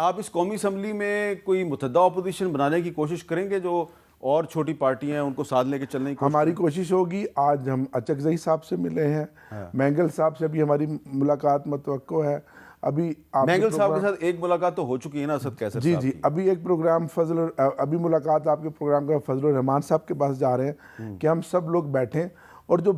आप इस कौमी असम्बली में कोई मुतहदा अपोजिशन बनाने की कोशिश करेंगे, जो और छोटी पार्टियां हैं उनको साथ लेके चलने की हमारी कोशिश होगी। आज हम अचकजई साहब से मिले हैं, मैंगल साहब से भी हमारी मुलाकात मुतवक्को है। अभी मैंगल साहब के साथ एक मुलाकात तो हो चुकी है ना असद कैसर जी साहब जी, की? अभी एक प्रोग्राम अभी मुलाकात आपके प्रोग्राम का फजल रहमान साहब के पास जा रहे हैं कि हम सब लोग बैठें, और जो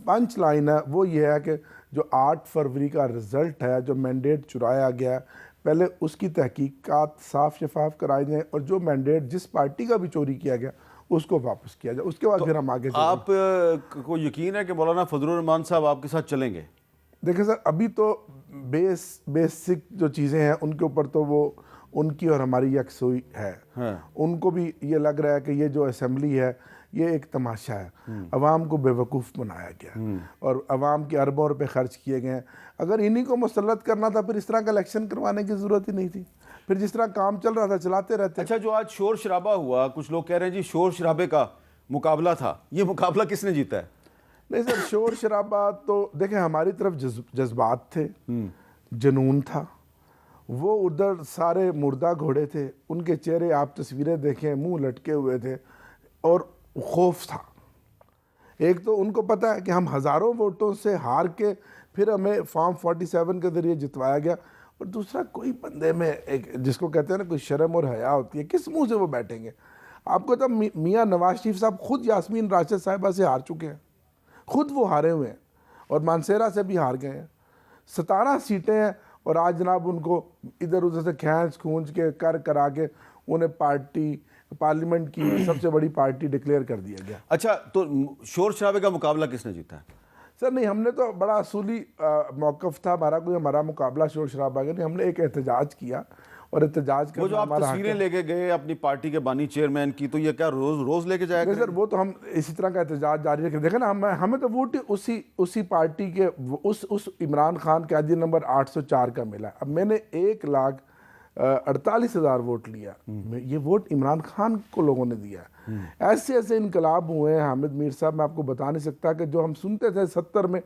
पंच लाइन है वो ये है कि जो 8 फरवरी का रिज़ल्ट है, जो मैंडेट चुराया गया, पहले उसकी तहकीकात साफ शफाफ कराई जाए, और जो मैंडेट जिस पार्टी का भी चोरी किया गया उसको वापस किया जाए। उसके बाद तो फिर हम आगे आप को यकीन है कि मौलाना फजलुर रहमान साहब आपके साथ चलेंगे? देखिए सर, अभी तो बेसिक जो चीज़ें हैं उनके ऊपर तो वो उनकी और हमारी यकसुई है। हाँ। उनको भी ये लग रहा है कि ये जो असेंबली है ये एक तमाशा है, अवाम को बेवकूफ़ बनाया गया और अवाम के अरबों रुपए खर्च किए गए हैं। अगर इन्हीं को मुसल्लत करना था फिर इस तरह का इलेक्शन करवाने की ज़रूरत ही नहीं थी, फिर जिस तरह काम चल रहा था चलाते रहते। अच्छा, जो आज शोर शराबा हुआ, कुछ लोग कह रहे हैं जी शोर शराबे का मुकाबला था, ये मुकाबला किसने जीता है? नहीं सर, शोर शराबा तो देखें, हमारी तरफ जज्बात थे, जुनून था, वो उधर सारे मुर्दा घोड़े थे, उनके चेहरे आप तस्वीरें देखें, मुंह लटके हुए थे और खौफ था। एक तो उनको पता है कि हम हज़ारों वोटों से हार के फिर हमें फॉर्म 47 के ज़रिए जितवाया गया, और दूसरा कोई बंदे में एक जिसको कहते हैं ना कोई शर्म और हया होती है, किस मुंह से वो बैठेंगे? आपको तो मियाँ नवाज शरीफ साहब खुद यास्मीन राशिद साहिबा से हार चुके हैं, खुद वो हारे हुए हैं, और मानसेरा से भी हार गए हैं। 17 सीटें हैं और आज जनाब उनको इधर उधर से खींच खूंच के करा के उन्हें पार्लियामेंट की सबसे बड़ी पार्टी डिक्लेयर कर दिया गया। अच्छा, तो शोर शराबे का मुकाबला किसने जीता है? सर नहीं, हमने तो बड़ा असूली मौक़िफ़ था हमारा, कोई हमारा मुकाबला शोर शराबा का नहीं। हमने एक एहतजाज किया, और एहतजाज वो जो आप तस्वीरें लेके गए अपनी पार्टी के बानी चेयरमैन की, तो ये क्या रोज लेके जाएगा? सर वो तो हम इसी तरह का एहतजाज जारी रखें। देखें ना, हमें तो वोट उसी पार्टी के उस इमरान खान के आदि नंबर 804 का मिला। अब मैंने 1,48,000 वोट लिया, ये वोट इमरान खान को लोगों ने दिया। ऐसे ऐसे इनकलाब हुए हैं हामिद मीर साहब, मैं आपको बता नहीं सकता, कि जो हम सुनते थे 70 में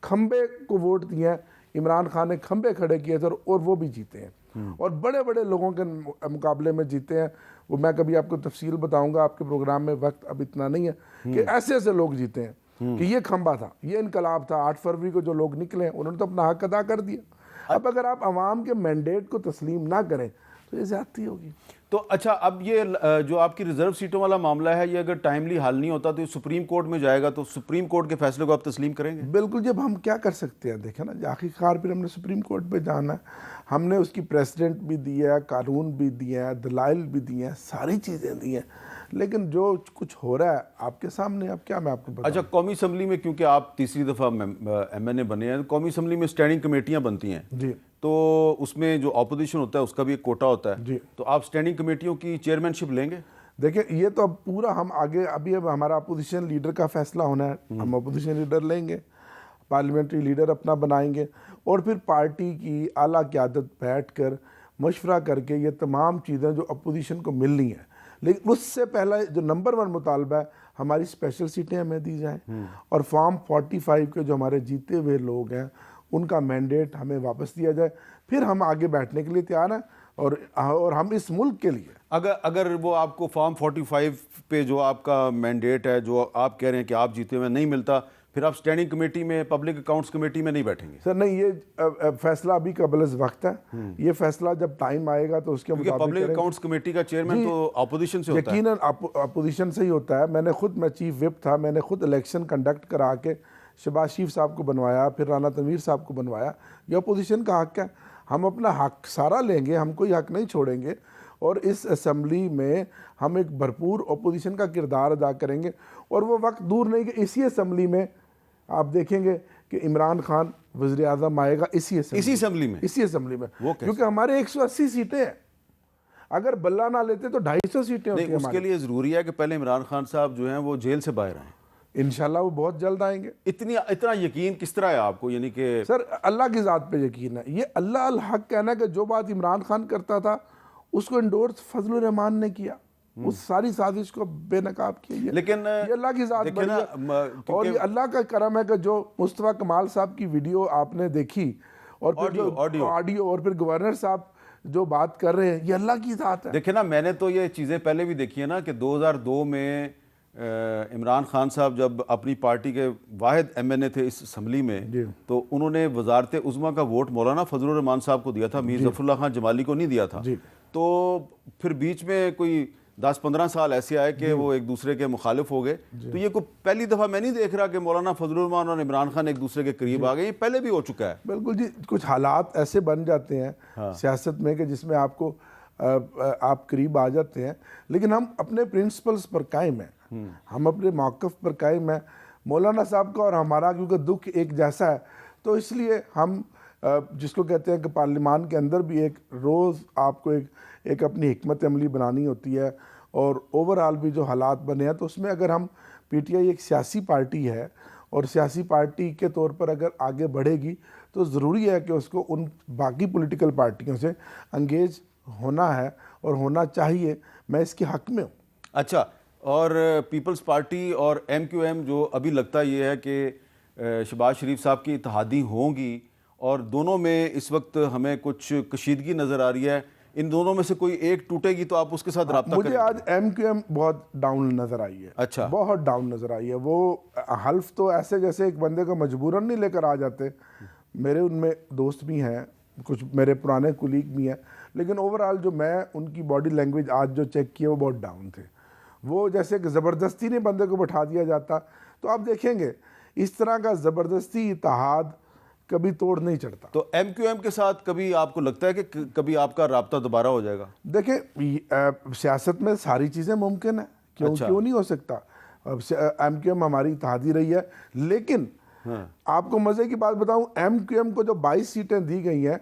खंबे को वोट दिए हैं, इमरान खान ने खंबे खड़े किए थे और वो भी जीते हैं, और बड़े बड़े लोगों के मुकाबले में जीते हैं। वो मैं कभी आपको तफसील बताऊंगा आपके प्रोग्राम में, वक्त अब इतना नहीं है, कि ऐसे ऐसे लोग जीते हैं कि ये खंबा था, ये इनकलाब था। 8 फरवरी को जो लोग निकले उन्होंने तो अपना हक अदा कर दिया। अब अगर आप अवाम के मैंडेट को तस्लीम ना करें तो ये ज्यादती होगी। तो अच्छा, अब ये जो आपकी रिजर्व सीटों वाला मामला है, ये अगर टाइमली हल नहीं होता तो ये सुप्रीम कोर्ट में जाएगा, तो सुप्रीम कोर्ट के फैसले को आप तस्लीम करेंगे? बिल्कुल, जब हम क्या कर सकते हैं, देखें ना, आखिरकार फिर हमने सुप्रीम कोर्ट पे जाना है। हमने उसकी प्रेसिडेंट भी दिया है, कानून भी दिया है, दलाइल भी दिए हैं, सारी चीज़ें दी हैं, लेकिन जो कुछ हो रहा है आपके सामने, अब क्या मैं आपको बताऊं। अच्छा, कौमी असम्बली में क्योंकि आप तीसरी दफ़ा MNA बने हैं, कौमी असम्बली में स्टैंडिंग कमेटियाँ बनती हैं जी, तो उसमें जो अपोजिशन होता है उसका भी एक कोटा होता है जी। तो आप स्टैंडिंग कमेटियों की चेयरमैनशिप लेंगे? देखिए, ये तो अब पूरा हम आगे अभी अब हमारा अपोजिशन लीडर का फैसला होना है, हम अपोजिशन लीडर लेंगे, पार्लियामेंट्री लीडर अपना बनाएंगे, और फिर पार्टी की आला क़यादत बैठ कर मशवरा करके ये तमाम चीज़ें जो अपोजिशन को मिलनी है, लेकिन उससे पहला जो नंबर 1 मुतालबा है, हमारी स्पेशल सीटें हमें दी जाएँ, और फॉर्म 45 के जो हमारे जीते हुए लोग हैं उनका मैंडेट हमें वापस दिया जाए। फिर हम आगे बैठने के लिए तैयार हैं, और हम इस मुल्क के लिए, अगर वो आपको फॉर्म 45 पे जो आपका मैंडेट है, जो आप कह रहे हैं कि आप जीते हुए नहीं मिलता, फिर आप स्टैंडिंग कमेटी में, पब्लिक अकाउंट्स कमेटी में नहीं बैठेंगे? सर नहीं, ये फैसला अभी कबल वक्त है, ये फैसला जब टाइम आएगा तो उसके मुताबिक पब्लिक अकाउंट्स कमेटी का चेयरमैन तो अपोजिशन से होता है। यकीनन अपोजिशन से ही होता है। मैं चीफ विप था, मैंने खुद इलेक्शन कंडक्ट करा के शहबाज शरीफ साहब को बनवाया, फिर राना तनवीर साहब को बनवाया। ये अपोजिशन का हक है, हम अपना हक सारा लेंगे, हम कोई हक नहीं छोड़ेंगे, और इस असम्बली में हम एक भरपूर अपोजिशन का किरदार अदा करेंगे। और वो वक्त दूर नहीं कि इसी असम्बली में आप देखेंगे कि इमरान खान वज़ीर आज़म आएगा, इसी असम्बली में, क्योंकि हमारे 180 सीटें हैं। अगर बल्ला ना लेते तो 250 सीटें होती हैं। उसके लिए ज़रूरी है कि पहले इमरान खान साहब जो हैं वो जेल से बाहर आएँ। इंशाल्लाह वो बहुत जल्द आएंगे। इतना यकीन किस तरह है आपको? यानी कि सर अल्लाह की ज़ात पे यकीन है। ये अल्लाह अल हक कहना है कि जो बात इमरान खान करता था उसको इंडोर्स फजलुर रहमान ने किया, उस सारी साजिश को बेनकाब किया। लेकिन ये अल्लाह की ज़ात बड़ी है, और ये अल्लाह का करम है कि जो मुस्तफ़ा कमाल साहब की वीडियो आपने देखी, और फिर जो ऑडियो, और फिर गवर्नर साहब जो बात कर रहे हैं ये अल्लाह की ज़ात है। देखिए ना, मैंने तो ये चीज़ें पहले भी देखी है ना कि 2002 में इमरान खान साहब जब अपनी पार्टी के वाहिद MNA थे इस असम्बली में, तो उन्होंने वजारत उज़्मा का वोट मौलाना फजलुर रहमान साहब को दिया था, मीर ज़फ़रुल्लाह खान जमाली को नहीं दिया था। तो फिर बीच में कोई 10-15 साल ऐसे आए कि वो एक दूसरे के मुखालिफ हो गए। तो ये कोई पहली दफ़ा मैं नहीं देख रहा कि मौलाना फजलुर रहमान और इमरान खान एक दूसरे के करीब आ गए, ये पहले भी हो चुका है। बिल्कुल जी, कुछ हालात ऐसे बन जाते हैं सियासत में कि जिसमें आपको आप करीब आ जाते हैं, लेकिन हम अपने प्रिंसिपल्स पर कायम हैं, हम अपने मौक़िफ़ पर कायम हैं। मौलाना साहब का और हमारा क्योंकि दुख एक जैसा है, तो इसलिए हम जिसको कहते हैं कि पार्लियामान के अंदर भी एक रोज़ आपको एक अपनी हिकमत अमली बनानी होती है, और ओवरऑल भी जो हालात बने हैं, तो उसमें अगर हम PTI एक सियासी पार्टी है और सियासी पार्टी के तौर पर अगर आगे बढ़ेगी, तो ज़रूरी है कि उसको उन बाकी पॉलिटिकल पार्टियों से अंगेज होना है और होना चाहिए। मैं इसके हक़ में हूँ। अच्छा, और पीपल्स पार्टी और MQM जो अभी लगता ये है कि शहबाज शरीफ साहब की इत्तेहादी होंगी, और दोनों में इस वक्त हमें कुछ कशीदगी नज़र आ रही है, इन दोनों में से कोई एक टूटेगी तो आप उसके साथ राब्ता मुझे आज MQM बहुत डाउन नज़र आई है। अच्छा, बहुत डाउन नज़र आई है। वो हल्फ तो ऐसे जैसे एक बंदे को मजबूरन नहीं लेकर आ जाते। मेरे उनमें दोस्त भी हैं, कुछ मेरे पुराने कुलीग भी हैं, लेकिन ओवरऑल जो मैं उनकी बॉडी लैंग्वेज आज जो चेक किया वो बहुत डाउन थे। वो जैसे कि ज़बरदस्ती ने बंदे को बैठा दिया जाता। तो आप देखेंगे इस तरह का ज़बरदस्ती इत्तेहाद कभी तोड़ नहीं चढ़ता। तो MQM के साथ कभी आपको लगता है कि कभी आपका राब्ता दोबारा हो जाएगा? देखिए, सियासत में सारी चीज़ें मुमकिन है, क्यों नहीं हो सकता। अब MQM हमारी इत्तेहादी रही है, लेकिन आपको मज़े की बात बताऊं, MQM को जो 22 सीटें दी गई हैं,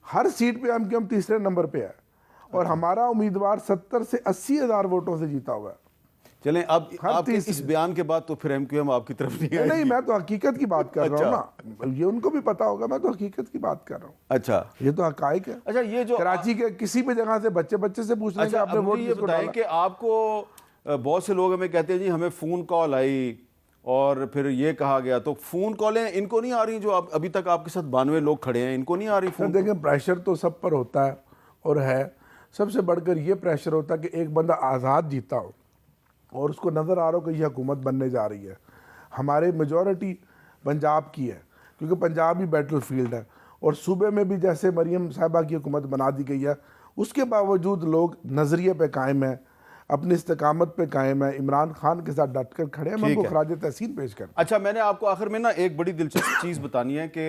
हर सीट पे MQM तीसरे नंबर पे है, और हमारा उम्मीदवार 70 से 80 हज़ार वोटों से जीता हुआ है। चलें, अब आपके इस बयान के बाद तो फिर MQM आपकी तरफ नहीं आएगी। नहीं, मैं तो हकीकत की बात कर रहा हूँ ना, ये उनको भी पता होगा, मैं तो हकीकत की बात कर रहा हूँ। अच्छा, ये तो हकाइक है। अच्छा, ये जो कराची के किसी भी जगह से बच्चे से पूछ लेंगे आपने वोट किसको डाला। बताएं कि आपको बहुत से लोग हमें कहते हैं जी हमें फ़ोन कॉल आई और फिर ये कहा गया, तो फ़ोन कॉलें इनको नहीं आ रही? जो अभी तक आपके साथ 92 लोग खड़े हैं, इनको नहीं आ रही फ़ोन? देखें, प्रेशर तो सब पर होता है, और है सबसे बढ़कर ये प्रेशर होता है कि एक बंदा आज़ाद जीता हो और उसको नज़र आ रहा हो कि यह हुकूमत बनने जा रही है। हमारे मेजॉरिटी पंजाब की है, क्योंकि पंजाब ही बैटल फील्ड है, और सूबे में भी जैसे मरियम साहिबा की हुकूमत बना दी गई है, उसके बावजूद लोग नज़रिए पे कायम हैं, अपनी इस्तेकामत पे कायम है, इमरान खान के साथ डट कर खड़े हैं। मैं उनको खराज तहसीन पेश कर। अच्छा, मैंने आपको आखिर में ना एक बड़ी दिलचस्प चीज़ बतानी है कि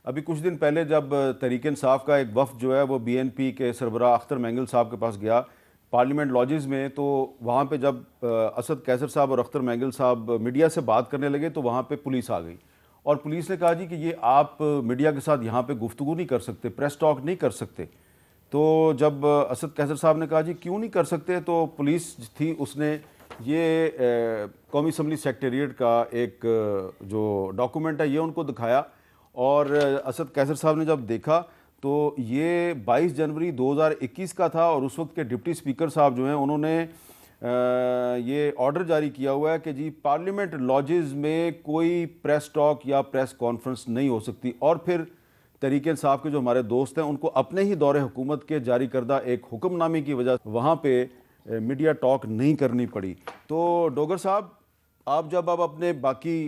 अभी कुछ दिन पहले जब तहरीक इंसाफ का एक वफ़द जो है वो BNP के सरबराह अख्तर मैंगल साहब के पास गया पार्लियामेंट लॉजेस में, तो वहाँ पे जब असद कैसर साहब और अख्तर मैंगल साहब मीडिया से बात करने लगे, तो वहाँ पे पुलिस आ गई और पुलिस ने कहा जी कि ये आप मीडिया के साथ यहाँ पे गुफ्तगू नहीं कर सकते, प्रेस टॉक नहीं कर सकते। तो जब असद कैसर साहब ने कहा जी क्यों नहीं कर सकते, तो पुलिस थी उसने ये कौमी असम्बली सेक्रेटेरिएट का एक जो डॉक्यूमेंट है ये उनको दिखाया, और असद कैसर साहब ने जब देखा तो ये 22 जनवरी 2021 का था, और उस वक्त के डिप्टी स्पीकर साहब जो हैं उन्होंने ये ऑर्डर जारी किया हुआ है कि जी पार्लियामेंट लॉजेस में कोई प्रेस टॉक या प्रेस कॉन्फ्रेंस नहीं हो सकती। और फिर तहरीक इंसाफ के जो हमारे दोस्त हैं उनको अपने ही दौरे हुकूमत के जारी करदा एक हुक्मनामे की वजह वहाँ पे मीडिया टॉक नहीं करनी पड़ी। तो डोगर साहब, आप जब अब अपने बाकी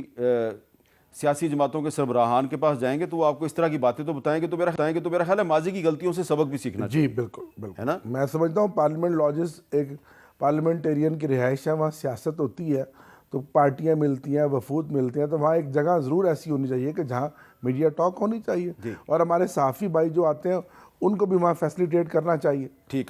सियासी जमातों के सरबराहान के पास जाएंगे तो वो आपको इस तरह की बातें तो बताएंगे, तो मेरा ख्याल है माजी की गलतियों से सबक भी सीखना चाहिए। जी बिल्कुल है ना। मैं समझता हूँ पार्लियामेंट लॉजेस एक पार्लियामेंटेरियन की रिहाइश है, वहाँ सियासत होती है, तो पार्टियाँ मिलती हैं, वफूद मिलते हैं, तो वहाँ एक जगह ज़रूर ऐसी होनी चाहिए कि जहाँ मीडिया टॉक होनी चाहिए, और हमारे सहाफ़ी भाई जो आते हैं उनको भी वहाँ फैसिलिटेट करना चाहिए। ठीक है।